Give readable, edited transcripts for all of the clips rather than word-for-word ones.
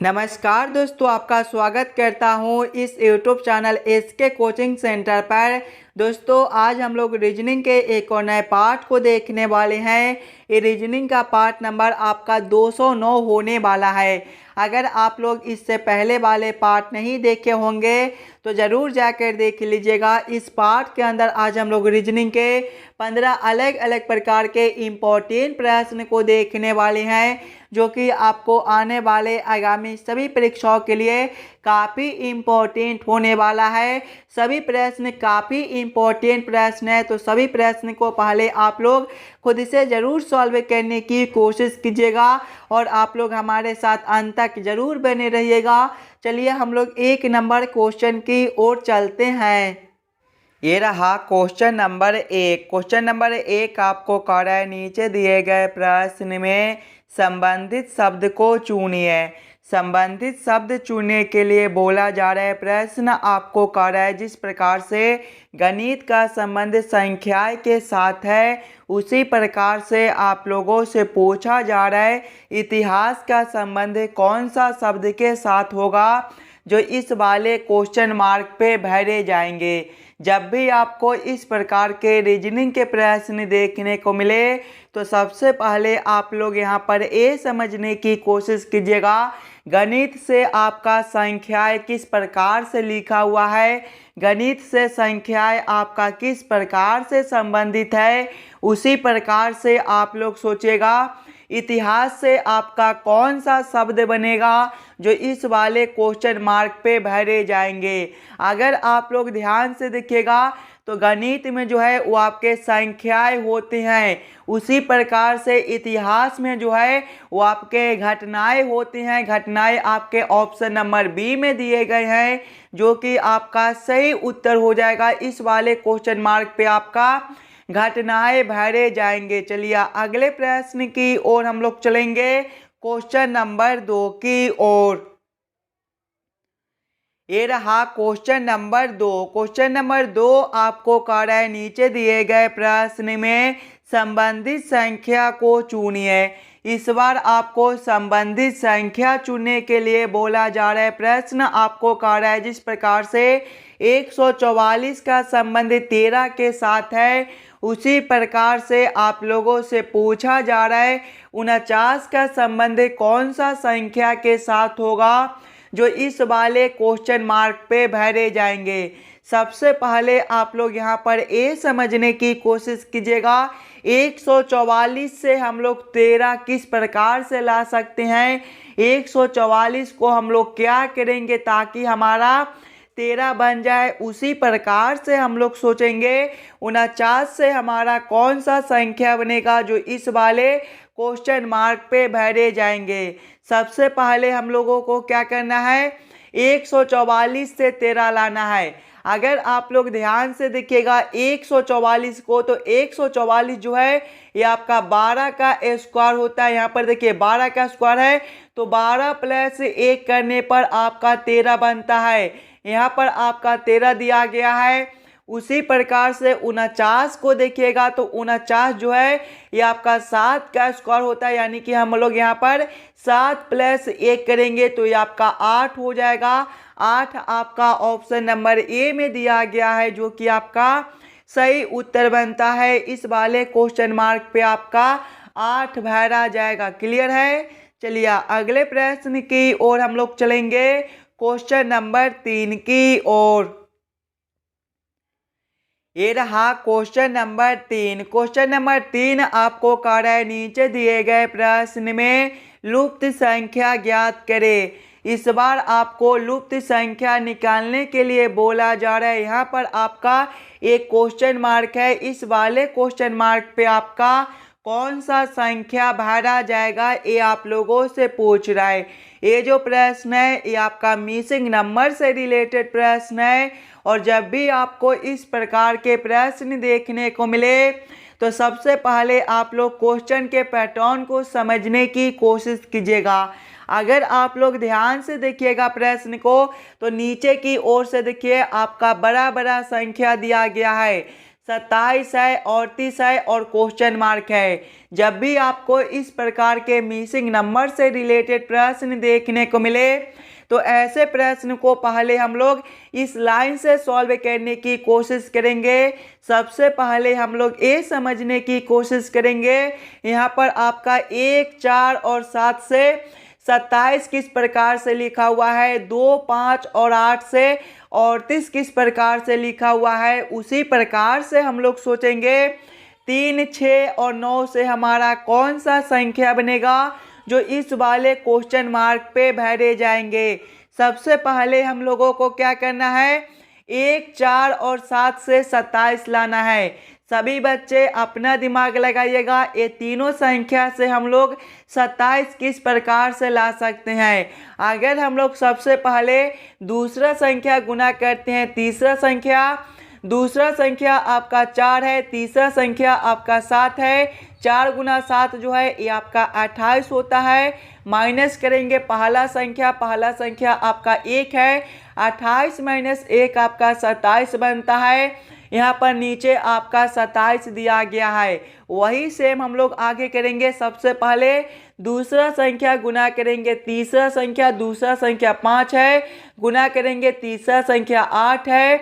नमस्कार दोस्तों, आपका स्वागत करता हूं इस YouTube channel SK coaching centre पर। दोस्तों, आज हम लोग रीजनिंग के एक और नए पार्ट को देखने वाले हैं। ये रीजनिंग का पार्ट नंबर आपका 209 होने वाला है। अगर आप लोग इससे पहले वाले पार्ट नहीं देखे होंगे तो ज़रूर जाकर देख लीजिएगा। इस पार्ट के अंदर आज हम लोग रीजनिंग के 15 अलग अलग प्रकार के इम्पोर्टेंट प्रश्न को देखने वाले हैं, जो कि आपको आने वाले आगामी सभी परीक्षाओं के लिए काफ़ी इम्पोर्टेंट होने वाला है। सभी प्रश्न काफ़ी इम्पोर्टेंट प्रश्न है, तो सभी प्रश्न को पहले आप लोग खुद से ज़रूर सॉल्व करने की कोशिश कीजिएगा और आप लोग हमारे साथ अंत तक ज़रूर बने रहिएगा। चलिए हम लोग एक नंबर क्वेश्चन की ओर चलते हैं। ये रहा क्वेश्चन नंबर 1। क्वेश्चन नंबर 1 आपको कह रहा है, नीचे दिए गए प्रश्न में संबंधित शब्द को चुनिए। संबंधित शब्द चुनने के लिए बोला जा रहा है, प्रश्न आपको कह रहा है जिस प्रकार से गणित का संबंध संख्याएं के साथ है, उसी प्रकार से आप लोगों से पूछा जा रहा है इतिहास का संबंध कौन सा शब्द के साथ होगा, जो इस वाले क्वेश्चन मार्क पे भरे जाएंगे। जब भी आपको इस प्रकार के रीजनिंग के प्रश्न देखने को मिले तो सबसे पहले आप लोग यहाँ पर ये समझने की कोशिश कीजिएगा, गणित से आपका संख्याएं किस प्रकार से लिखा हुआ है, गणित से संख्याएं आपका किस प्रकार से संबंधित है। उसी प्रकार से आप लोग सोचिएगा इतिहास से आपका कौन सा शब्द बनेगा, जो इस वाले क्वेश्चन मार्क पे भरे जाएंगे। अगर आप लोग ध्यान से देखिएगा तो गणित में जो है वो आपके संख्याएं होते हैं, उसी प्रकार से इतिहास में जो है वो आपके घटनाएं होती हैं। घटनाएं आपके ऑप्शन नंबर बी में दिए गए हैं, जो कि आपका सही उत्तर हो जाएगा। इस वाले क्वेश्चन मार्क पे आपका घटनाएं भरे जाएंगे। चलिए अगले प्रश्न की ओर हम लोग चलेंगे, क्वेश्चन नंबर 2 की ओर। ये रहा क्वेश्चन नंबर 2। क्वेश्चन नंबर 2 आपको कह रहा है, नीचे दिए गए प्रश्न में संबंधित संख्या को चुनिए। इस बार आपको संबंधित संख्या चुनने के लिए बोला जा रहा है। प्रश्न आपको कह रहा है जिस प्रकार से 144 का संबंध 13 के साथ है, उसी प्रकार से आप लोगों से पूछा जा रहा है 49 का संबंध कौन सा संख्या के साथ होगा, जो इस वाले क्वेश्चन मार्क पे भरे जाएंगे। सबसे पहले आप लोग यहाँ पर ये समझने की कोशिश कीजिएगा 144 से हम लोग 13 किस प्रकार से ला सकते हैं। 144 को हम लोग क्या करेंगे ताकि हमारा 13 बन जाए, उसी प्रकार से हम लोग सोचेंगे 49 से हमारा कौन सा संख्या बनेगा, जो इस वाले क्वेश्चन मार्क पे भरे जाएंगे। सबसे पहले हम लोगों को क्या करना है, 144 से 13 लाना है। अगर आप लोग ध्यान से देखिएगा 144 को, तो 144 जो है ये आपका 12 का स्क्वायर होता है। यहाँ पर देखिए 12 का स्क्वायर है, तो 12 प्लस 1 करने पर आपका 13 बनता है। यहाँ पर आपका 13 दिया गया है। उसी प्रकार से 49 को देखिएगा तो 49 जो है ये आपका 7 का स्क्वायर होता है, यानी कि हम लोग यहाँ पर 7 प्लस 1 करेंगे तो ये आपका 8 हो जाएगा। 8 आपका ऑप्शन नंबर ए में दिया गया है, जो कि आपका सही उत्तर बनता है। इस वाले क्वेश्चन मार्क पे आपका 8 भरा जाएगा। क्लियर है। चलिए अगले प्रश्न की ओर हम लोग चलेंगे, क्वेश्चन नंबर 3 की ओर। ये रहा क्वेश्चन नंबर 3। क्वेश्चन नंबर 3 आपको कह रहा है, नीचे दिए गए प्रश्न में लुप्त संख्या ज्ञात करें। इस बार आपको लुप्त संख्या निकालने के लिए बोला जा रहा है। यहाँ पर आपका एक क्वेश्चन मार्क है, इस वाले क्वेश्चन मार्क पे आपका कौन सा संख्या भरा जाएगा, ये आप लोगों से पूछ रहा है। ये जो प्रश्न है ये आपका मिसिंग नंबर से रिलेटेड प्रश्न है, और जब भी आपको इस प्रकार के प्रश्न देखने को मिले तो सबसे पहले आप लोग क्वेश्चन के पैटर्न को समझने की कोशिश कीजिएगा। अगर आप लोग ध्यान से देखिएगा प्रश्न को, तो नीचे की ओर से देखिए आपका बड़ा बड़ा संख्या दिया गया है। 27 है, 38 है और क्वेश्चन मार्क है। जब भी आपको इस प्रकार के मिसिंग नंबर से रिलेटेड प्रश्न देखने को मिले तो ऐसे प्रश्न को पहले हम लोग इस लाइन से सॉल्व करने की कोशिश करेंगे। सबसे पहले हम लोग ये समझने की कोशिश करेंगे यहाँ पर आपका 1, 4 और 7 से 27 किस प्रकार से लिखा हुआ है, 2, 5 और 8 से 38 किस प्रकार से लिखा हुआ है। उसी प्रकार से हम लोग सोचेंगे 3, 6 और 9 से हमारा कौन सा संख्या बनेगा जो इस वाले क्वेश्चन मार्क पे भरे जाएंगे। सबसे पहले हम लोगों को क्या करना है, 1, 4 और 7 से 27 लाना है। सभी बच्चे अपना दिमाग लगाइएगा, ये तीनों संख्या से हम लोग 27 किस प्रकार से ला सकते हैं। अगर हम लोग सबसे पहले दूसरा संख्या गुना करते हैं, तीसरा संख्या, दूसरा संख्या आपका 4 है, तीसरा संख्या आपका 7 है, 4 गुना 7 जो है ये आपका 28 होता है। माइनस करेंगे पहला संख्या आपका 1 है, 28 माइनस 1 आपका 27 बनता है। यहाँ पर नीचे आपका 27 दिया गया है। वही सेम हम लोग आगे करेंगे। सबसे पहले दूसरा संख्या गुना करेंगे तीसरा संख्या, दूसरा संख्या 5 है, गुना करेंगे तीसरा संख्या 8 है,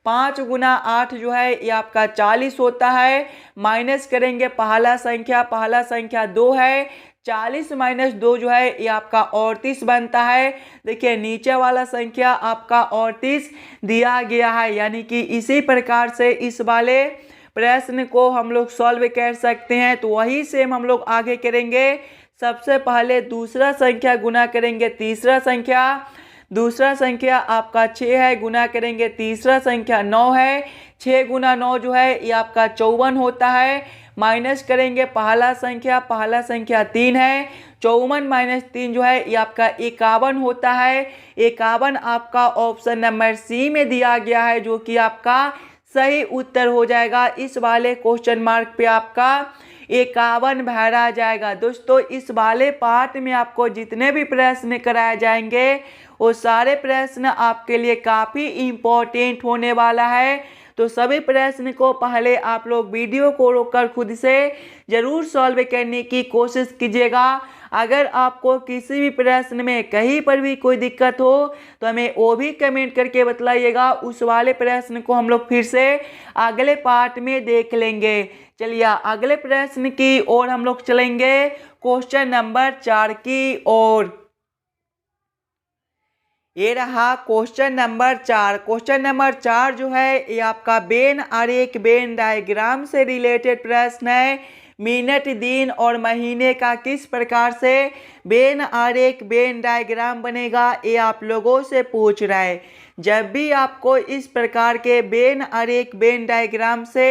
5 गुना 8 जो है ये आपका 40 होता है। माइनस करेंगे पहला संख्या 2 है, 40 माइनस 2 जो है ये आपका 38 बनता है। देखिए नीचे वाला संख्या आपका 38 दिया गया है, यानी कि इसी प्रकार से इस वाले प्रश्न को हम लोग सॉल्व कर सकते हैं। तो वही सेम हम लोग आगे करेंगे। सबसे पहले दूसरा संख्या गुना करेंगे तीसरा संख्या, दूसरा संख्या आपका 6 है, गुना करेंगे तीसरा संख्या 9 है, 6 गुना 9 जो है ये आपका 54 होता है। माइनस करेंगे पहला संख्या 3 है, 54 माइनस 3 जो है ये आपका 51 होता है। 51 आपका ऑप्शन नंबर सी में दिया गया है, जो कि आपका सही उत्तर हो जाएगा। इस वाले क्वेश्चन मार्क पे आपका 51 भरा जाएगा। दोस्तों इस वाले पार्ट में आपको जितने भी प्रश्न कराए जाएंगे वो सारे प्रश्न आपके लिए काफ़ी इम्पोर्टेंट होने वाला है। तो सभी प्रश्न को पहले आप लोग वीडियो को रोककर खुद से ज़रूर सॉल्व करने की कोशिश कीजिएगा। अगर आपको किसी भी प्रश्न में कहीं पर भी कोई दिक्कत हो तो हमें वो भी कमेंट करके बतलाइएगा। उस वाले प्रश्न को हम लोग फिर से अगले पार्ट में देख लेंगे। चलिए अगले प्रश्न की ओर हम लोग चलेंगे, क्वेश्चन नंबर 4 की ओर। ये रहा क्वेश्चन नंबर 4। क्वेश्चन नंबर 4 जो है ये आपका वेन आरेख वेन डायग्राम से रिलेटेड प्रश्न है। मिनट, दिन और महीने का किस प्रकार से वेन आरेख वेन डायग्राम बनेगा ये आप लोगों से पूछ रहा है। जब भी आपको इस प्रकार के वेन आरेख वेन डायग्राम से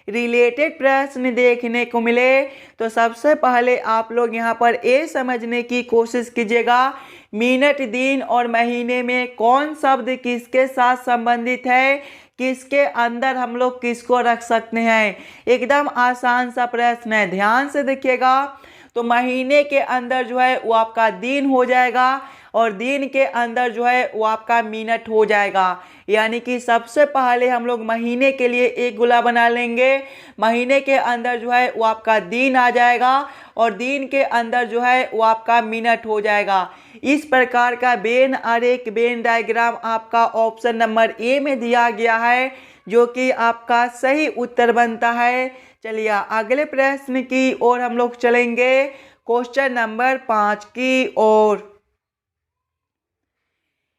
रिलेटेड प्रश्न देखने को मिले तो सबसे पहले आप लोग यहाँ पर ये समझने की कोशिश कीजिएगा मिनट, दिन और महीने में कौन शब्द किसके साथ संबंधित है, किसके अंदर हम लोग किसको रख सकते हैं। एकदम आसान सा प्रश्न है, ध्यान से देखिएगा। तो महीने के अंदर जो है वो आपका दिन हो जाएगा और दिन के अंदर जो है वो आपका मिनट हो जाएगा। यानी कि सबसे पहले हम लोग महीने के लिए एक गोला बना लेंगे। महीने के अंदर जो है वो आपका दिन आ जाएगा और दिन के अंदर जो है वो आपका मिनट हो जाएगा। इस प्रकार का वेन आरेख वेन डायग्राम आपका ऑप्शन नंबर ए में दिया गया है, जो कि आपका सही उत्तर बनता है। चलिए अगले प्रश्न की ओर हम लोग चलेंगे, क्वेश्चन नंबर 5 की ओर।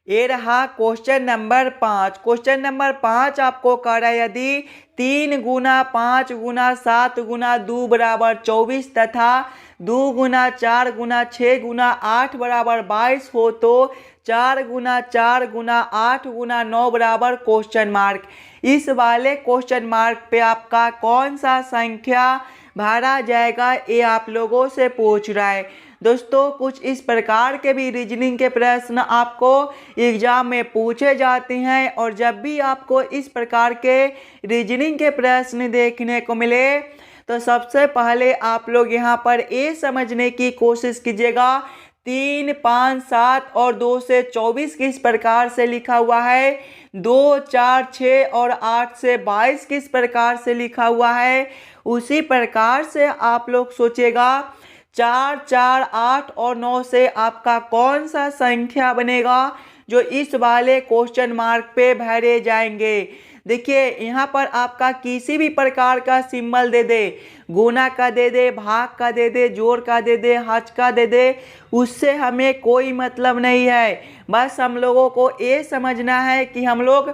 ये रहा क्वेश्चन नंबर 5। क्वेश्चन नंबर 5 आपको कह रहा है यदि 3 गुना 5 गुना 7 गुना 2 बराबर 24 तथा 2 गुना 4 गुना 6 गुना 8 बराबर 22 हो तो 4 गुना 4 गुना 8 गुना 9 बराबर क्वेश्चन मार्क। इस वाले क्वेश्चन मार्क पे आपका कौन सा संख्या भरा जाएगा ये आप लोगों से पूछ रहा है। दोस्तों कुछ इस प्रकार के भी रीजनिंग के प्रश्न आपको एग्जाम में पूछे जाते हैं और जब भी आपको इस प्रकार के रीजनिंग के प्रश्न देखने को मिले तो सबसे पहले आप लोग यहाँ पर ये समझने की कोशिश कीजिएगा 3, 5, 7 और 2 से 24 किस प्रकार से लिखा हुआ है। 2, 4, 6 और 8 से 22 किस प्रकार से लिखा हुआ है। उसी प्रकार से आप लोग सोचेगा 4, 4, 8 और 9 से आपका कौन सा संख्या बनेगा जो इस वाले क्वेश्चन मार्क पे भरे जाएंगे। देखिए यहाँ पर आपका किसी भी प्रकार का सिंबल दे दे, गुना का दे दे, भाग का दे दे, जोड़ का दे दे, हज का दे दे, उससे हमें कोई मतलब नहीं है। बस हम लोगों को ये समझना है कि हम लोग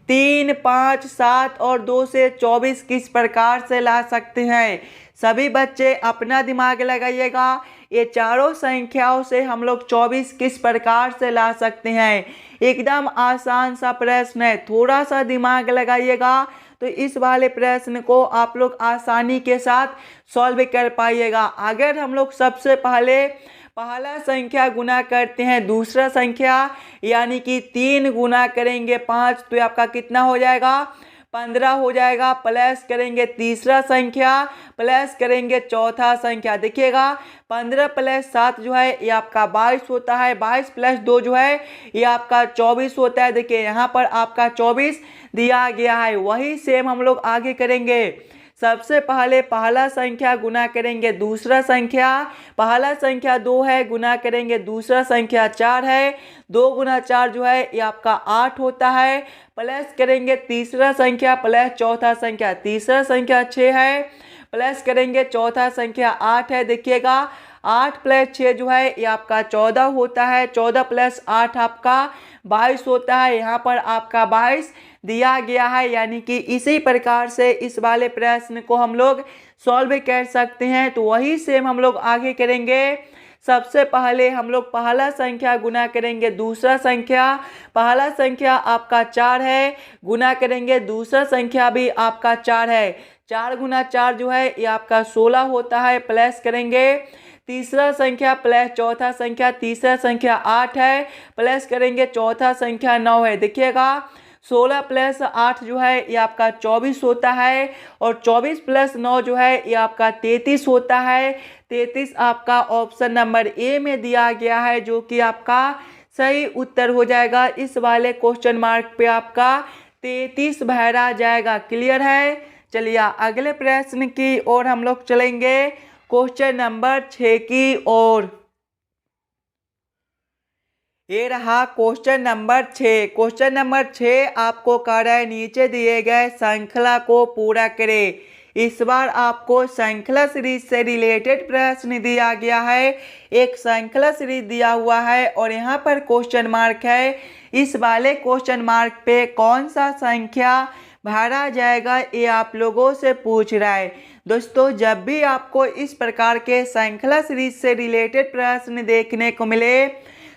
3, 5, 7 और 2 से 24 किस प्रकार से ला सकते हैं। सभी बच्चे अपना दिमाग लगाइएगा। ये चारों संख्याओं से हम लोग 24 किस प्रकार से ला सकते हैं। एकदम आसान सा प्रश्न है, थोड़ा सा दिमाग लगाइएगा तो इस वाले प्रश्न को आप लोग आसानी के साथ सॉल्व कर पाइएगा। अगर हम लोग सबसे पहला संख्या गुना करते हैं दूसरा संख्या, यानी कि 3 गुना करेंगे 5 तो आपका कितना हो जाएगा, 15 हो जाएगा। प्लस करेंगे तीसरा संख्या, प्लस करेंगे चौथा संख्या। देखिएगा 15 + 7 जो है ये आपका 22 होता है। 22 + 2 जो है ये आपका 24 होता है। देखिए यहाँ पर आपका 24 दिया गया है। वही सेम हम लोग आगे करेंगे। सबसे पहले पहला संख्या गुना करेंगे दूसरा संख्या। पहला संख्या 2 है, गुना करेंगे दूसरा संख्या 4 है। 2 गुना 4 जो है ये आपका 8 होता है। प्लस करेंगे तीसरा संख्या प्लस चौथा संख्या। तीसरा संख्या 6 है, प्लस करेंगे चौथा संख्या 8 है। देखिएगा 8 + 6 जो है ये आपका 14 होता है। 14 + 8 आपका 22 होता है। यहाँ पर आपका 22 दिया गया है। यानी कि इसी प्रकार से इस वाले प्रश्न को हम लोग सॉल्व कर सकते हैं। तो वही सेम हम लोग आगे करेंगे। सबसे पहले हम लोग पहला संख्या गुना करेंगे दूसरा संख्या। पहला संख्या आपका 4 है, गुना करेंगे दूसरा संख्या भी आपका 4 है। 4 गुना 4 जो है ये आपका 16 होता है। प्लस करेंगे तीसरा संख्या प्लस चौथा संख्या। तीसरा संख्या 8 है, प्लस करेंगे चौथा संख्या 9 है। देखिएगा 16 + 8 जो है ये आपका 24 होता है। और 24 + 9 जो है ये आपका 33 होता है। 33 आपका ऑप्शन नंबर ए में दिया गया है, जो कि आपका सही उत्तर हो जाएगा। इस वाले क्वेश्चन मार्क पे आपका 33 भरा जाएगा। क्लियर है। चलिए अगले प्रश्न की ओर हम लोग चलेंगे, क्वेश्चन नंबर 6 की ओर। ये रहा क्वेश्चन नंबर 6। क्वेश्चन नंबर 6 आपको कह रहा है नीचे दिए गए श्रृंखला को पूरा करें। इस बार आपको श्रृंखला सीरीज से रिलेटेड प्रश्न दिया गया है। एक श्रृंखला सीरीज दिया हुआ है और यहाँ पर क्वेश्चन मार्क है। इस वाले क्वेश्चन मार्क पे कौन सा संख्या भरा जाएगा ये आप लोगों से पूछ रहा है। दोस्तों जब भी आपको इस प्रकार के श्रृंखला सीरीज से रिलेटेड प्रश्न देखने को मिले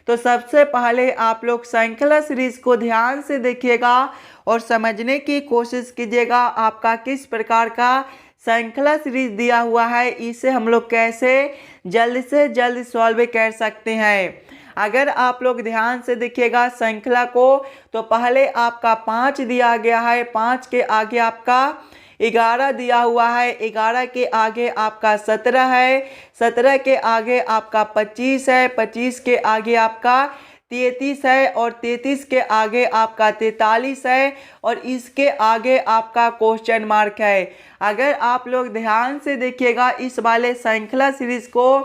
तो सबसे पहले आप लोग श्रृंखला सीरीज को ध्यान से देखिएगा और समझने की कोशिश कीजिएगा आपका किस प्रकार का श्रृंखला सीरीज दिया हुआ है, इसे हम लोग कैसे जल्द से जल्द सॉल्व कर सकते हैं। अगर आप लोग ध्यान से देखिएगा श्रृंखला को तो पहले आपका 5 दिया गया है, 5 के आगे आपका 11 दिया हुआ है, 11 के आगे आपका 17 है, 17 के आगे आपका 25 है, 25 के आगे आपका 33 है और 33 के आगे आपका 43 है और इसके आगे आपका क्वेश्चन मार्क है। अगर आप लोग ध्यान से देखिएगा इस वाले श्रृंखला सीरीज को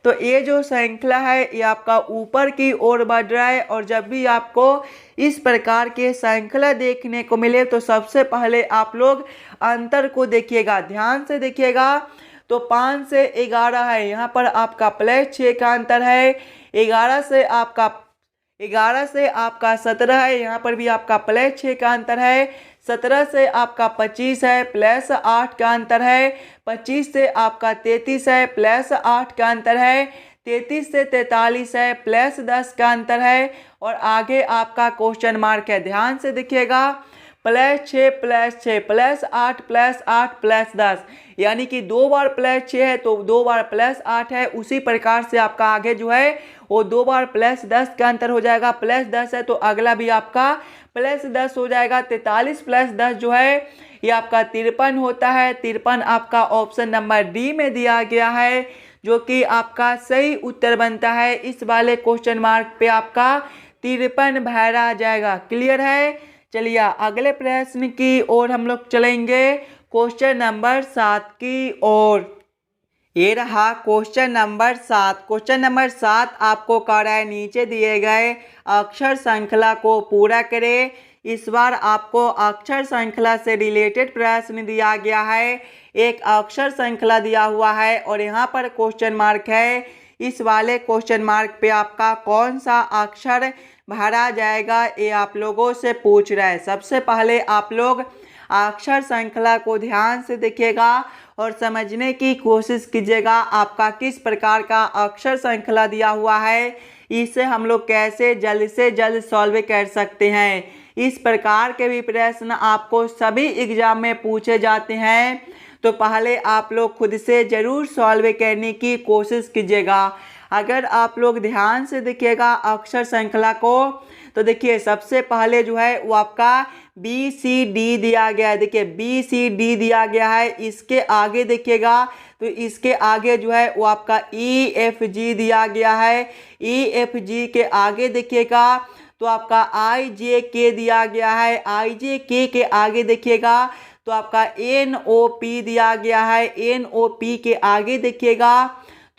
तो ये जो श्रृंखला है ये आपका ऊपर की ओर बढ़ रहा है। और जब भी आपको इस प्रकार के श्रृंखला देखने को मिले तो सबसे पहले आप लोग अंतर को देखिएगा, ध्यान से देखिएगा। तो 5 से 11 है, यहाँ पर आपका +6 का अंतर है। 11 से आपका 17 है, यहाँ पर भी आपका +6 का अंतर है। 17 से आपका 25 है, +8 का अंतर है। 25 से आपका 33 है, +8 का अंतर है। 33 से 43 है, +10 का अंतर है और आगे आपका क्वेश्चन मार्क है। ध्यान से देखिएगा +6 +6 +8 +8 +10, यानी कि 2 बार +6 है तो 2 बार +8 है। उसी प्रकार से आपका आगे जो है वो 2 बार +10 का अंतर हो जाएगा। +10 है तो अगला भी आपका +10 हो जाएगा। 43 + 10 जो है ये आपका 53 होता है। 53 आपका ऑप्शन नंबर डी में दिया गया है, जो कि आपका सही उत्तर बनता है। इस वाले क्वेश्चन मार्क पे आपका 53 भरा जाएगा। क्लियर है। चलिए अगले प्रश्न की ओर हम लोग चलेंगे, क्वेश्चन नंबर 7 की ओर। ये रहा क्वेश्चन नंबर 7। क्वेश्चन नंबर 7 आपको कह रहा है नीचे दिए गए अक्षर श्रृंखला को पूरा करें। इस बार आपको अक्षर श्रृंखला से रिलेटेड प्रश्न दिया गया है। एक अक्षर श्रृंखला दिया हुआ है और यहाँ पर क्वेश्चन मार्क है। इस वाले क्वेश्चन मार्क पे आपका कौन सा अक्षर भरा जाएगा ये आप लोगों से पूछ रहा है। सबसे पहले आप लोग अक्षर श्रृंखला को ध्यान से देखिएगा और समझने की कोशिश कीजिएगा आपका किस प्रकार का अक्षर श्रृंखला दिया हुआ है, इसे हम लोग कैसे जल्द से जल्द सॉल्व कर सकते हैं। इस प्रकार के भी प्रश्न आपको सभी एग्जाम में पूछे जाते हैं, तो पहले आप लोग खुद से ज़रूर सॉल्व करने की कोशिश कीजिएगा। अगर आप लोग ध्यान से देखिएगा अक्षर श्रृंखला को, तो देखिए सबसे पहले जो है वो आपका BCD दिया गया है। देखिए BCD दिया गया है। इसके आगे देखिएगा तो इसके आगे जो है वो आपका EFG दिया गया है। EFG के आगे देखिएगा तो आपका IJK दिया गया है। IJK के आगे देखिएगा तो आपका NOP दिया गया है। NOP के आगे देखिएगा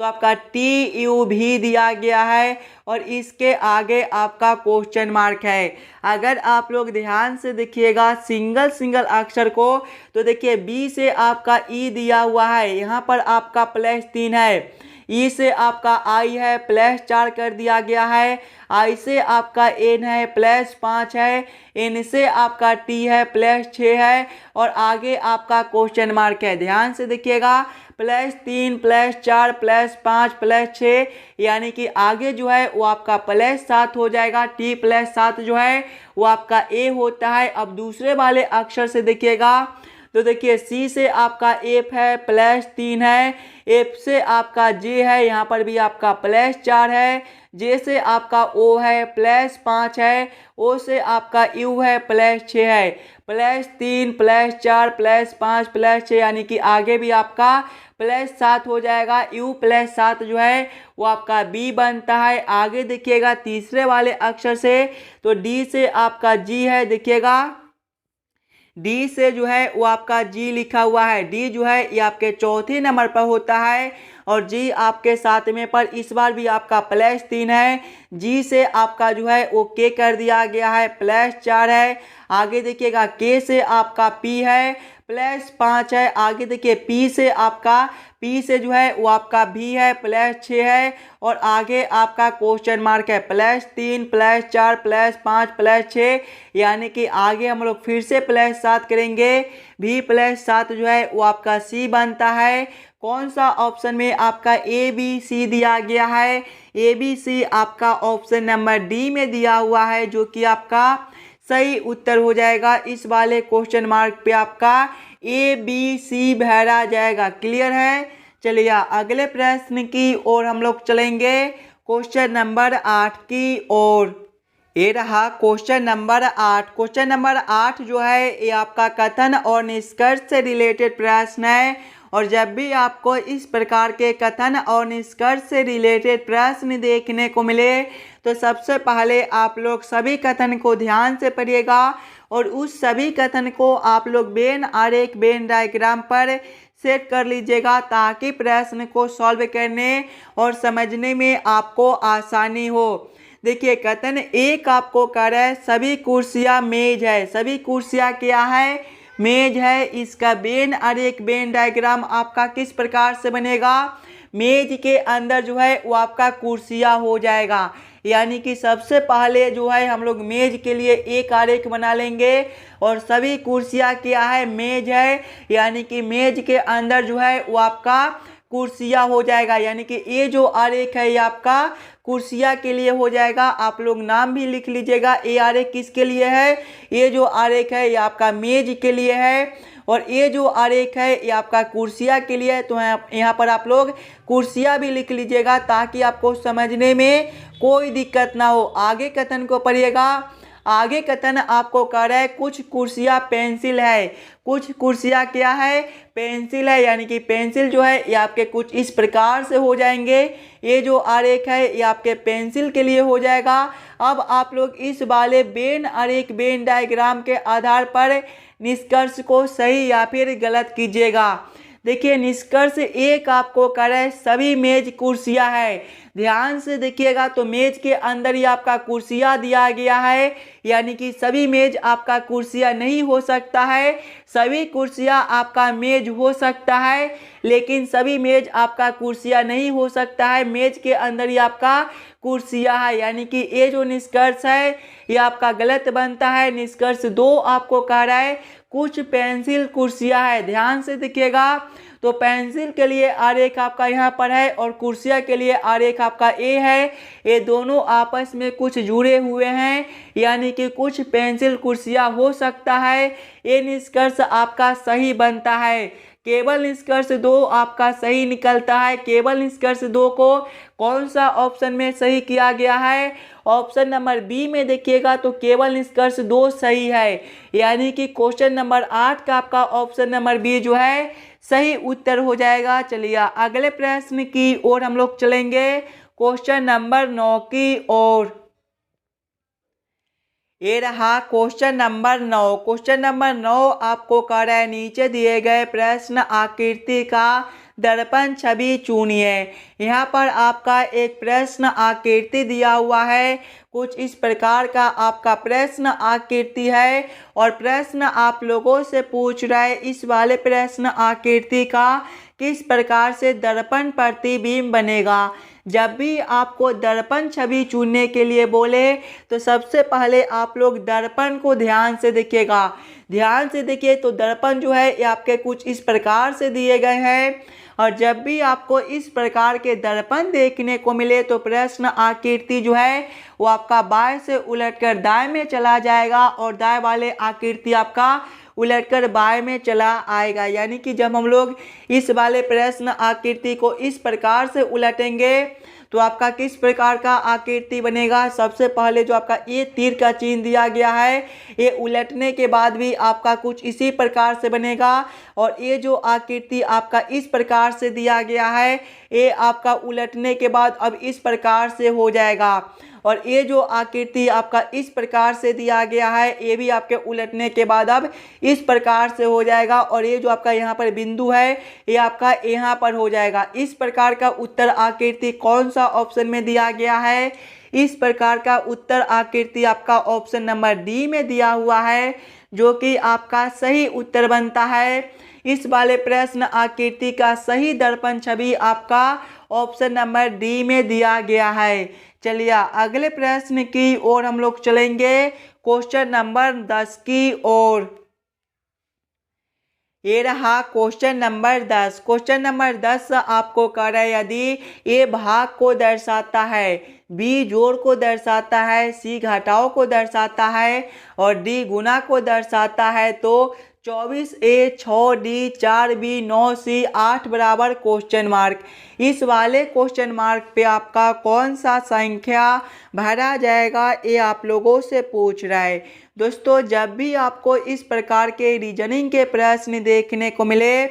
तो आपका TU भी दिया गया है और इसके आगे आपका क्वेश्चन मार्क है। अगर आप लोग ध्यान से देखिएगा सिंगल अक्षर को, तो देखिए B से आपका E दिया हुआ है, यहाँ पर आपका +3 है। E से आपका I है +4 कर दिया गया है। I से आपका N है +5 है। N से आपका T है +6 है और आगे आपका क्वेश्चन मार्क है। ध्यान से देखिएगा +3 +4 +5 +6, यानी कि आगे जो है वो आपका +7 हो जाएगा। T +7 जो है वो आपका A होता है। अब दूसरे वाले अक्षर से देखिएगा तो देखिए C से आपका F है +3 है। F से आपका J है, यहाँ पर भी आपका +4 है। J से आपका O है +5 है। O से आपका U है +6 है। +3 +4 +5 +6, यानी कि आगे भी आपका +7 हो जाएगा। U +7 जो है वो आपका B बनता है। आगे देखिएगा तीसरे वाले अक्षर से, तो D से आपका G है। देखिएगा D से जो है वो आपका G लिखा हुआ है। D जो है ये आपके चौथे नंबर पर होता है और G आपके 7वें पर। इस बार भी आपका +3 है। G से आपका जो है वो K कर दिया गया है, +4 है। आगे देखिएगा K से आपका P है +5 है। आगे देखिए P से जो है वो आपका B है +6 है और आगे आपका क्वेश्चन मार्क है +3 +4 +5 +6, यानी कि आगे हम लोग फिर से +7 करेंगे। B +7 जो है वो आपका C बनता है। कौन सा ऑप्शन में आपका ABC दिया गया है? ABC आपका ऑप्शन नंबर D में दिया हुआ है, जो कि आपका सही उत्तर हो जाएगा। इस वाले क्वेश्चन मार्क पे आपका ABC भरा जाएगा। क्लियर है। चलिए अगले प्रश्न की ओर हम लोग चलेंगे, क्वेश्चन नंबर 8 की ओर। ये रहा क्वेश्चन नंबर 8। क्वेश्चन नंबर 8 जो है ये आपका कथन और निष्कर्ष से रिलेटेड प्रश्न है और जब भी आपको इस प्रकार के कथन और निष्कर्ष से रिलेटेड प्रश्न देखने को मिले तो सबसे पहले आप लोग सभी कथन को ध्यान से पढ़िएगा और उस सभी कथन को आप लोग वेन आरेख वेन डायग्राम पर सेट कर लीजिएगा, ताकि प्रश्न को सॉल्व करने और समझने में आपको आसानी हो। देखिए कथन 1 आपको कह रहा है सभी कुर्सियां मेज है। सभी कुर्सियां क्या है? मेज है। इसका वेन आरेख वेन डायग्राम आपका किस प्रकार से बनेगा? मेज के अंदर जो है वो आपका कुर्सियां हो जाएगा, यानी कि सबसे पहले जो है हम लोग मेज के लिए एक आरेख बना लेंगे और सभी कुर्सियां क्या है? मेज है, यानी कि मेज के अंदर जो है वो आपका कुर्सियां हो जाएगा, यानी कि ये जो आरेख है ये आपका कुर्सियां के लिए हो जाएगा। आप लोग नाम भी लिख लीजिएगा। ये आरेख किसके लिए है? ये जो आरेख है ये आपका मेज के लिए है और ये जो आरेख है ये आपका कुर्सियां के लिए है। तो यहाँ पर आप लोग कुर्सियां भी लिख लीजिएगा ताकि आपको समझने में कोई दिक्कत ना हो। आगे कथन को पढ़िएगा। आगे कथन आपको कह रहा है कुछ कुर्सियां पेंसिल है, कुछ कुर्सियां क्या है, पेंसिल है, यानी कि पेंसिल जो है ये आपके कुछ इस प्रकार से हो जाएंगे। ये जो आरेख है ये आपके पेंसिल के लिए हो जाएगा। अब आप लोग इस वाले वेन आरेख वेन डायग्राम के आधार पर निष्कर्ष को सही या फिर गलत कीजिएगा। देखिए निष्कर्ष एक आपको कर रहा है सभी मेज कुर्सियां है। ध्यान से देखिएगा तो मेज के अंदर ही आपका कुर्सियां दिया गया है, यानी कि सभी मेज आपका कुर्सियां नहीं हो सकता है। सभी कुर्सियां आपका मेज हो सकता है, लेकिन सभी मेज आपका कुर्सियां नहीं हो सकता है। मेज के अंदर ही आपका कुर्सियां है, यानी कि ये जो निष्कर्ष है ये आपका गलत बनता है। निष्कर्ष 2 आपको कह रहा है कुछ पेंसिल कुर्सियां है। ध्यान से देखिएगा तो पेंसिल के लिए आरेख आपका यहाँ पर है और कुर्सियां के लिए आरेख आपका ए है। ये दोनों आपस में कुछ जुड़े हुए हैं, यानी कि कुछ पेंसिल कुर्सियां हो सकता है। ये निष्कर्ष आपका सही बनता है। केवल निष्कर्ष 2 आपका सही निकलता है। केवल निष्कर्ष 2 को कौन सा ऑप्शन में सही किया गया है? ऑप्शन नंबर बी में देखिएगा तो केवल निष्कर्ष 2 सही है, यानी कि क्वेश्चन नंबर 8 का आपका ऑप्शन नंबर बी जो है सही उत्तर हो जाएगा। चलिए अगले प्रश्न की ओर हम लोग चलेंगे, क्वेश्चन नंबर 9 की ओर। ये रहा क्वेश्चन नंबर 9। क्वेश्चन नंबर 9 आपको कह रहा है नीचे दिए गए प्रश्न आकृति का दर्पण छवि चुनिए। यहाँ पर आपका एक प्रश्न आकृति दिया हुआ है। कुछ इस प्रकार का आपका प्रश्न आकृति है और प्रश्न आप लोगों से पूछ रहा है इस वाले प्रश्न आकृति का किस प्रकार से दर्पण प्रतिबिंब बनेगा। जब भी आपको दर्पण छवि चुनने के लिए बोले तो सबसे पहले आप लोग दर्पण को ध्यान से देखिएगा। ध्यान से देखिए तो दर्पण जो है ये आपके कुछ इस प्रकार से दिए गए हैं, और जब भी आपको इस प्रकार के दर्पण देखने को मिले तो प्रश्न आकृति जो है वो आपका बाएं से उलटकर दाएं में चला जाएगा और दाएं वाले आकृति आपका उलटकर बाएं में चला आएगा। यानी कि जब हम लोग इस वाले प्रश्न आकृति को इस प्रकार से उलटेंगे तो आपका किस प्रकार का आकृति बनेगा। सबसे पहले जो आपका ये तीर का चिन्ह दिया गया है ये उलटने के बाद भी आपका कुछ इसी प्रकार से बनेगा, और ये जो आकृति आपका इस प्रकार से दिया गया है ये आपका उलटने के बाद अब इस प्रकार से हो जाएगा, और ये जो आकृति आपका इस प्रकार से दिया गया है ये भी आपके उलटने के बाद अब इस प्रकार से हो जाएगा, और ये जो आपका यहाँ पर बिंदु है ये आपका यहाँ पर हो जाएगा। इस प्रकार का उत्तर आकृति कौन सा ऑप्शन में दिया गया है? इस प्रकार का उत्तर आकृति आपका ऑप्शन नंबर डी में दिया हुआ है, जो कि आपका सही उत्तर बनता है। इस वाले प्रश्न आकृति का सही दर्पण छवि आपका ऑप्शन नंबर डी में दिया गया है। चलिए अगले प्रश्न की ओर हम लोग चलेंगे, क्वेश्चन नंबर 10 की ओर। ये रहा क्वेश्चन नंबर 10। क्वेश्चन नंबर 10 आपको कह रहा है यदि ए भाग को दर्शाता है, बी जोड़ को दर्शाता है, सी घटाव को दर्शाता है और डी गुणा को दर्शाता है तो 24A 6D 4B 9C 8 बराबर क्वेश्चन मार्क। इस वाले क्वेश्चन मार्क पे आपका कौन सा संख्या भरा जाएगा ये आप लोगों से पूछ रहा है। दोस्तों जब भी आपको इस प्रकार के रीजनिंग के प्रश्न देखने को मिले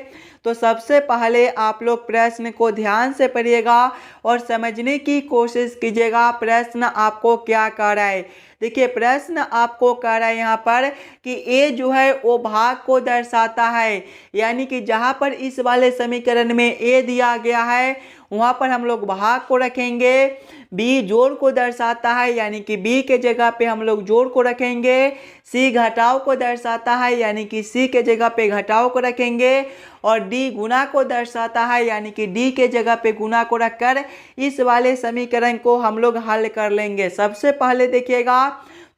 तो सबसे पहले आप लोग प्रश्न को ध्यान से पढ़िएगा और समझने की कोशिश कीजिएगा प्रश्न आपको क्या कह रहा है। देखिए प्रश्न आपको कह रहा है यहाँ पर कि ए जो है वो भाग को दर्शाता है, यानी कि जहाँ पर इस वाले समीकरण में ए दिया गया है वहाँ पर हम लोग भाग को रखेंगे। बी जोड़ को दर्शाता है, यानी कि बी के जगह पे हम लोग जोड़ को रखेंगे। सी घटाव को दर्शाता है, यानी कि सी के जगह पे घटाव को रखेंगे। और डी गुणा को दर्शाता है, यानी कि डी के जगह पे गुणा को रखकर इस वाले समीकरण को हम लोग हल कर लेंगे। सबसे पहले देखिएगा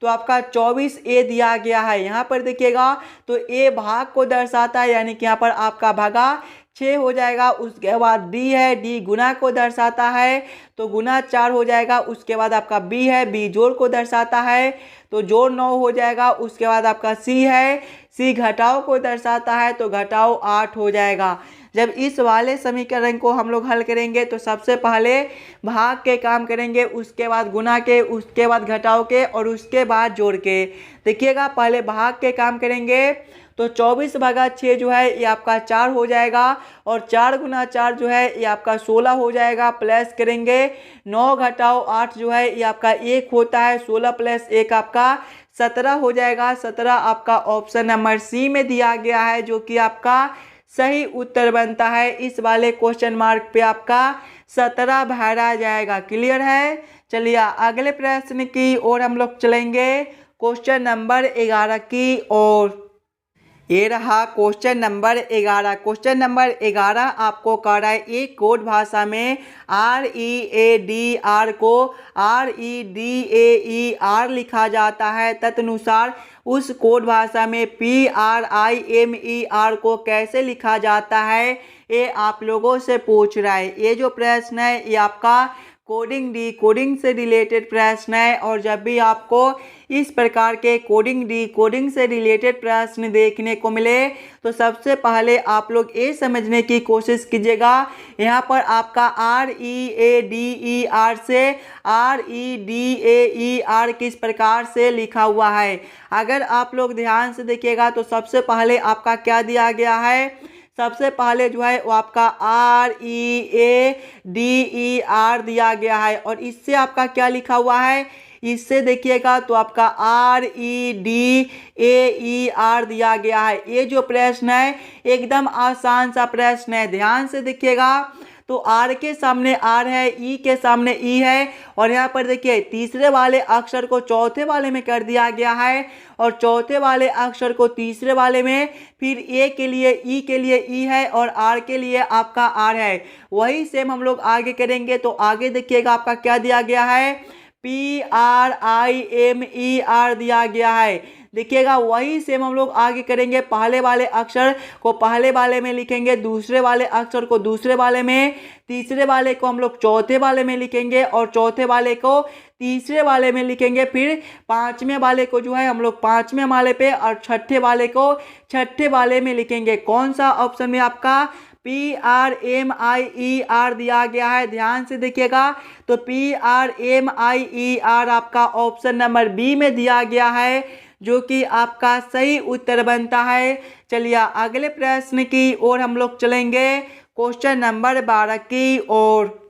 तो आपका 24A दिया गया है, यहाँ पर देखिएगा तो ए भाग को दर्शाता है, यानी कि यहाँ पर आपका भागा 6 हो जाएगा। उसके बाद डी है, डी गुणा को दर्शाता है तो गुणा 4 हो जाएगा। उसके बाद आपका बी है, बी जोड़ को दर्शाता है तो जोड़ 9 हो जाएगा। उसके बाद आपका सी है, सी घटाव को दर्शाता है तो घटाव 8 हो जाएगा। जब इस वाले समीकरण को हम लोग हल करेंगे तो सबसे पहले भाग के काम करेंगे, उसके बाद गुना के, उसके बाद घटाव के और उसके बाद जोड़ के। देखिएगा पहले भाग के काम करेंगे तो 24/6 जो है ये आपका 4 हो जाएगा और 4 गुना 4 जो है ये आपका 16 हो जाएगा। प्लस करेंगे 9 घटाओ 8 जो है ये आपका 1 होता है, 16 प्लस 1 आपका 17 हो जाएगा। 17 आपका ऑप्शन नंबर सी में दिया गया है, जो कि आपका सही उत्तर बनता है। इस वाले क्वेश्चन मार्क पे आपका 17 भरा जाएगा। क्लियर है। चलिए अगले प्रश्न की ओर हम लोग चलेंगे, क्वेश्चन नंबर 11 की ओर। ये रहा क्वेश्चन नंबर 11। क्वेश्चन नंबर 11 आपको कह रहा है एक कोड भाषा में READR को REDAER लिखा जाता है, तदनुसार उस कोड भाषा में PRIMER को कैसे लिखा जाता है, ये आप लोगों से पूछ रहा है। ये जो प्रश्न है ये आपका कोडिंग डी कोडिंग से रिलेटेड प्रश्न है, और जब भी आपको इस प्रकार के कोडिंग डी कोडिंग से रिलेटेड प्रश्न देखने को मिले तो सबसे पहले आप लोग ये समझने की कोशिश कीजिएगा यहाँ पर आपका READER से REDAER किस प्रकार से लिखा हुआ है। अगर आप लोग ध्यान से देखिएगा तो सबसे पहले आपका क्या दिया गया है, सबसे पहले जो है वो आपका READER दिया गया है, और इससे आपका क्या लिखा हुआ है, इससे देखिएगा तो आपका REDAER दिया गया है। ये जो प्रश्न है एकदम आसान सा प्रश्न है, ध्यान से देखिएगा। तो R के सामने R है, E के सामने E है, और यहाँ पर देखिए तीसरे वाले अक्षर को चौथे वाले में कर दिया गया है और चौथे वाले अक्षर को तीसरे वाले में, फिर A के लिए E के लिए E है और R के लिए आपका R है। वही सेम हम लोग आगे करेंगे। तो आगे देखिएगा आपका क्या दिया गया है, PRIMER दिया गया है। देखिएगा वही सेम हम लोग आगे करेंगे, पहले वाले अक्षर को पहले वाले में लिखेंगे, दूसरे वाले अक्षर को दूसरे वाले में, तीसरे वाले को हम लोग चौथे वाले में लिखेंगे और चौथे वाले को तीसरे वाले में लिखेंगे, फिर पांचवें वाले को जो है हम लोग पांचवें वाले पे और छठे वाले को छठे वाले में लिखेंगे। कौन सा ऑप्शन में आपका PRIMER दिया गया है, ध्यान से देखिएगा। तो PRIMER आपका ऑप्शन नंबर बी में दिया गया है, जो कि आपका सही उत्तर बनता है। चलिए अगले प्रश्न की ओर हम लोग चलेंगे, क्वेश्चन नंबर 12 की ओर।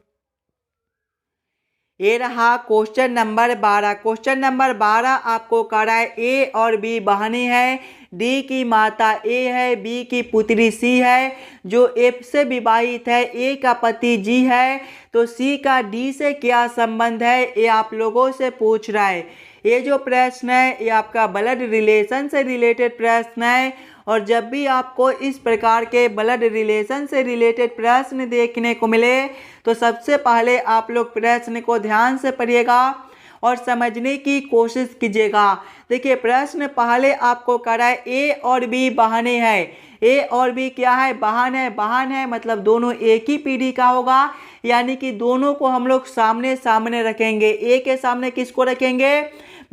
ये रहा क्वेश्चन नंबर 12। क्वेश्चन नंबर 12 आपको कह रहा है ए और बी बहनें हैं, डी की माता ए है, बी की पुत्री सी है, जो एफ से विवाहित है, ए का पति जी है, तो सी का डी से क्या संबंध है, ये आप लोगों से पूछ रहा है। ये जो प्रश्न है ये आपका ब्लड रिलेशन से रिलेटेड प्रश्न है, और जब भी आपको इस प्रकार के ब्लड रिलेशन से रिलेटेड प्रश्न देखने को मिले तो सबसे पहले आप लोग प्रश्न को ध्यान से पढ़िएगा और समझने की कोशिश कीजिएगा। देखिए प्रश्न पहले आपको कह रहा है ए और बी बहनें हैं। ए और बी क्या है, बहन है। बहन है मतलब दोनों एक ही पीढ़ी का होगा, यानी कि दोनों को हम लोग सामने सामने रखेंगे। ए के सामने किसको रखेंगे,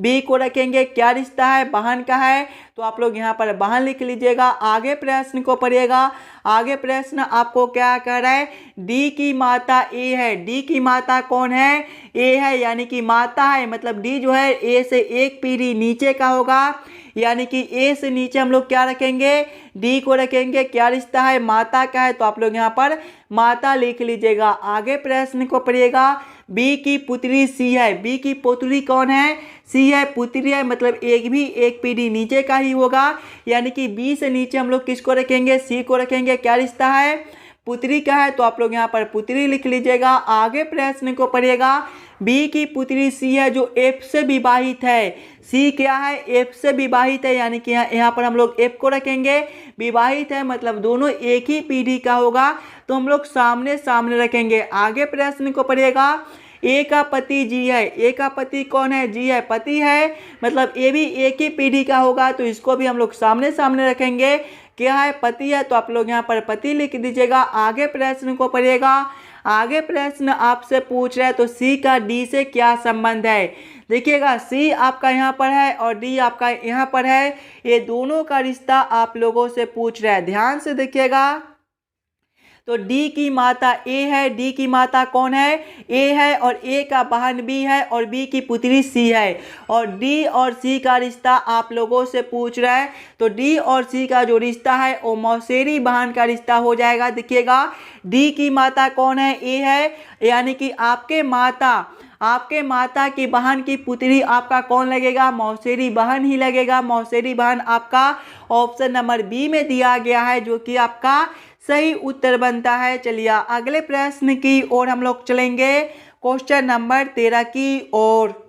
बी को रखेंगे। क्या रिश्ता है, बहन का है, तो आप लोग यहाँ पर बहन लिख लीजिएगा। आगे प्रश्न को पढ़िएगा। आगे प्रश्न आपको क्या कह रहा है, डी की माता ए है। डी की माता कौन है, ए है, यानी कि माता है, मतलब डी जो है ए से एक पीढ़ी नीचे का होगा, यानी कि ए से नीचे हम लोग क्या रखेंगे, डी को रखेंगे। क्या रिश्ता है, माता का है, तो आप लोग यहाँ पर माता लिख लीजिएगा। आगे प्रश्न को पढ़िएगा। बी की पुत्री सी है। बी की पुत्री कौन है, सी है, पुत्री है, मतलब एक पीढ़ी नीचे का ही होगा, यानी कि बी से नीचे हम लोग किसको रखेंगे, सी को रखेंगे। क्या रिश्ता है, पुत्री का है, तो आप लोग यहाँ पर पुत्री लिख लीजिएगा। आगे प्रश्न को पढ़िएगा। बी की पुत्री सी है, जो एफ से विवाहित है। सी क्या है, एफ से विवाहित है, यानी कि यहाँ पर हम लोग एफ को रखेंगे। विवाहित है मतलब दोनों एक ही पीढ़ी का होगा, तो हम लोग सामने सामने रखेंगे। आगे प्रश्न को पढ़िएगा। ए का पति जी है। ए का पति कौन है, जी है, पति है, मतलब ए भी एक ही पीढ़ी का होगा, तो इसको भी हम लोग सामने सामने रखेंगे। क्या है, पति है, तो आप लोग यहाँ पर पति लिख दीजिएगा। आगे प्रश्न को पढ़िएगा। आगे प्रश्न आपसे पूछ रहा है तो सी का डी से क्या संबंध है। देखिएगा सी आपका यहाँ पर है और डी आपका यहाँ पर है, ये दोनों का रिश्ता आप लोगों से पूछ रहा है। ध्यान से देखिएगा। तो डी की माता ए है, डी की माता कौन है, ए है, और ए का बहन बी है, और बी की पुत्री सी है। और डी और सी का रिश्ता आप लोगों से पूछ रहा है, तो डी और सी का जो रिश्ता है वो मौसेरी बहन का रिश्ता हो जाएगा। देखिएगा डी की माता कौन है, ए है, यानी कि आपके माता की बहन की पुत्री आपका कौन लगेगा, मौसेरी बहन ही लगेगा। मौसेरी बहन आपका ऑप्शन नंबर बी में दिया गया है, जो कि आपका सही उत्तर बनता है। चलिए अगले प्रश्न की ओर हम लोग चलेंगे, क्वेश्चन नंबर 13 की ओर।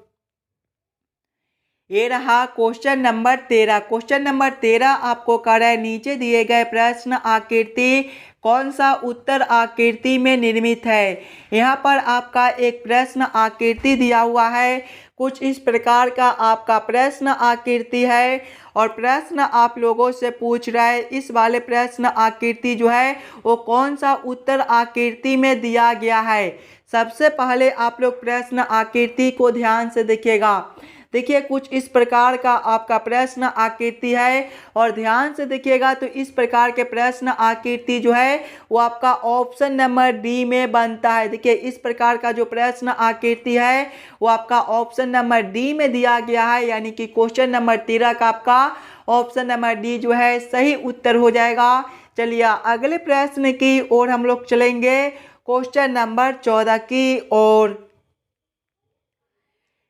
ये रहा क्वेश्चन नंबर 13। क्वेश्चन नंबर 13 आपको कर रहा है, नीचे दिए गए प्रश्न आकृति कौन सा उत्तर आकृति में निर्मित है। यहाँ पर आपका एक प्रश्न आकृति दिया हुआ है, कुछ इस प्रकार का आपका प्रश्न आकृति है, और प्रश्न आप लोगों से पूछ रहा है इस वाले प्रश्न आकृति जो है वो कौन सा उत्तर आकृति में दिया गया है। सबसे पहले आप लोग प्रश्न आकृति को ध्यान से देखिएगा। देखिए कुछ इस प्रकार का आपका प्रश्न आकृति है, और ध्यान से देखिएगा तो इस प्रकार के प्रश्न आकृति जो है वो आपका ऑप्शन नंबर डी में बनता है। देखिए इस प्रकार का जो प्रश्न आकृति है वो आपका ऑप्शन नंबर डी में दिया गया है, यानी कि क्वेश्चन नंबर 13 का आपका ऑप्शन नंबर डी जो है सही उत्तर हो जाएगा। चलिए अगले प्रश्न की ओर हम लोग चलेंगे, क्वेश्चन नंबर 14 की ओर।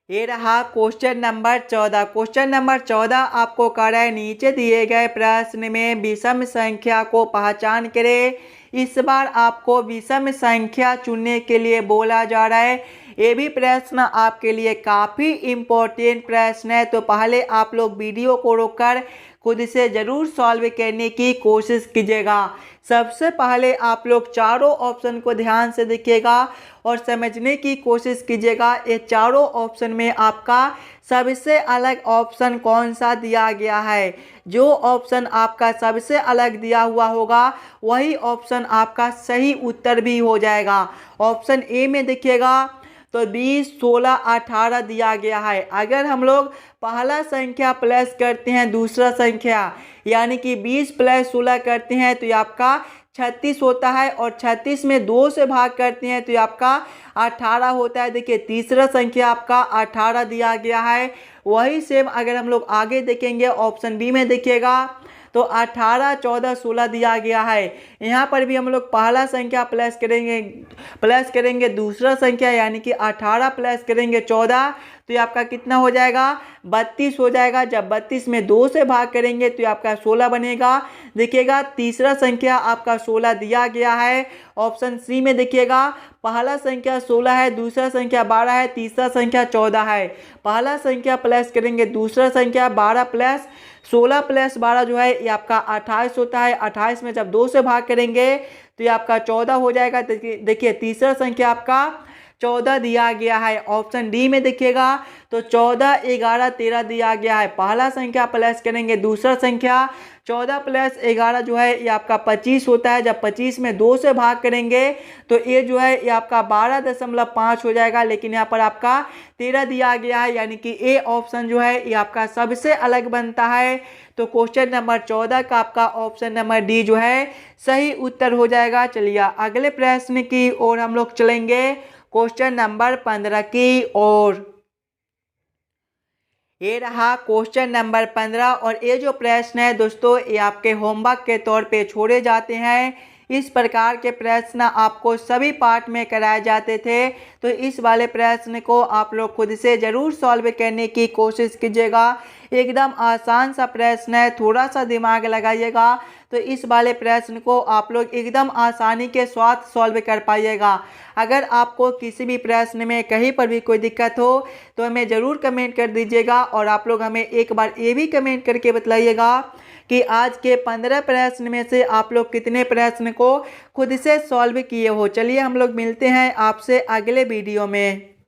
ये रहा क्वेश्चन नंबर 14। क्वेश्चन नंबर 14 आपको कह रहा है, नीचे दिए गए प्रश्न में विषम संख्या को पहचान करें। इस बार आपको विषम संख्या चुनने के लिए बोला जा रहा है। ये भी प्रश्न आपके लिए काफ़ी इम्पोर्टेंट प्रश्न है, तो पहले आप लोग वीडियो को रोककर खुद से ज़रूर सॉल्व करने की कोशिश कीजिएगा। सबसे पहले आप लोग चारों ऑप्शन को ध्यान से देखिएगा और समझने की कोशिश कीजिएगा, ये चारों ऑप्शन में आपका सबसे अलग ऑप्शन कौन सा दिया गया है। जो ऑप्शन आपका सबसे अलग दिया हुआ होगा वही ऑप्शन आपका सही उत्तर भी हो जाएगा। ऑप्शन ए में देखिएगा तो 20, 16, 18 दिया गया है। अगर हम लोग पहला संख्या प्लस करते हैं दूसरा संख्या, यानी कि 20 प्लस 16 करते हैं तो ये आपका 36 होता है, और 36 में 2 से भाग करते हैं तो ये आपका 18 होता है। देखिए तीसरा संख्या आपका 18 दिया गया है। वही सेम अगर हम लोग आगे देखेंगे ऑप्शन बी में देखिएगा तो 18, 14, 16 दिया गया है। यहाँ पर भी हम लोग पहला संख्या प्लस करेंगे दूसरा संख्या, यानी कि 18 प्लस करेंगे 14 तो ये आपका कितना हो जाएगा, 32 हो जाएगा। जब 32 में 2 से भाग करेंगे तो ये आपका 16 बनेगा। देखिएगा तीसरा संख्या आपका 16 दिया गया है। ऑप्शन सी में देखिएगा पहला संख्या 16 है, दूसरा संख्या 12 है, तीसरा संख्या 14 है। पहला संख्या प्लस करेंगे दूसरा संख्या 12 प्लस 16 प्लस 12 जो है ये आपका 28 होता है। 28 में जब 2 से भाग करेंगे तो ये आपका 14 हो जाएगा। देखिए तीसरा संख्या आपका 14 दिया गया है। ऑप्शन डी में देखिएगा तो 14, 11, 13 दिया गया है। पहला संख्या प्लस करेंगे दूसरा संख्या, 14 प्लस 11 जो है ये आपका 25 होता है। जब 25 में 2 से भाग करेंगे तो ये जो है ये आपका 12.5 हो जाएगा, लेकिन यहाँ पर आपका 13 दिया गया है, यानी कि ए ऑप्शन जो है ये आपका सबसे अलग बनता है। तो क्वेश्चन नंबर 14 का आपका ऑप्शन नंबर डी जो है सही उत्तर हो जाएगा। चलिए अगले प्रश्न की ओर हम लोग चलेंगे, क्वेश्चन नंबर 15 की ओर। ये रहा क्वेश्चन नंबर 15, और ये जो प्रश्न है दोस्तों ये आपके होमवर्क के तौर पे छोड़े जाते हैं। इस प्रकार के प्रश्न आपको सभी पार्ट में कराए जाते थे, तो इस वाले प्रश्न को आप लोग खुद से ज़रूर सॉल्व करने की कोशिश कीजिएगा। एकदम आसान सा प्रश्न है, थोड़ा सा दिमाग लगाइएगा तो इस वाले प्रश्न को आप लोग एकदम आसानी के साथ सॉल्व कर पाइएगा। अगर आपको किसी भी प्रश्न में कहीं पर भी कोई दिक्कत हो तो हमें ज़रूर कमेंट कर दीजिएगा, और आप लोग हमें एक बार ये भी कमेंट करके बताइएगा कि आज के 15 प्रश्न में से आप लोग कितने प्रश्न को खुद से सॉल्व किए हो। चलिए हम लोग मिलते हैं आपसे अगले वीडियो में।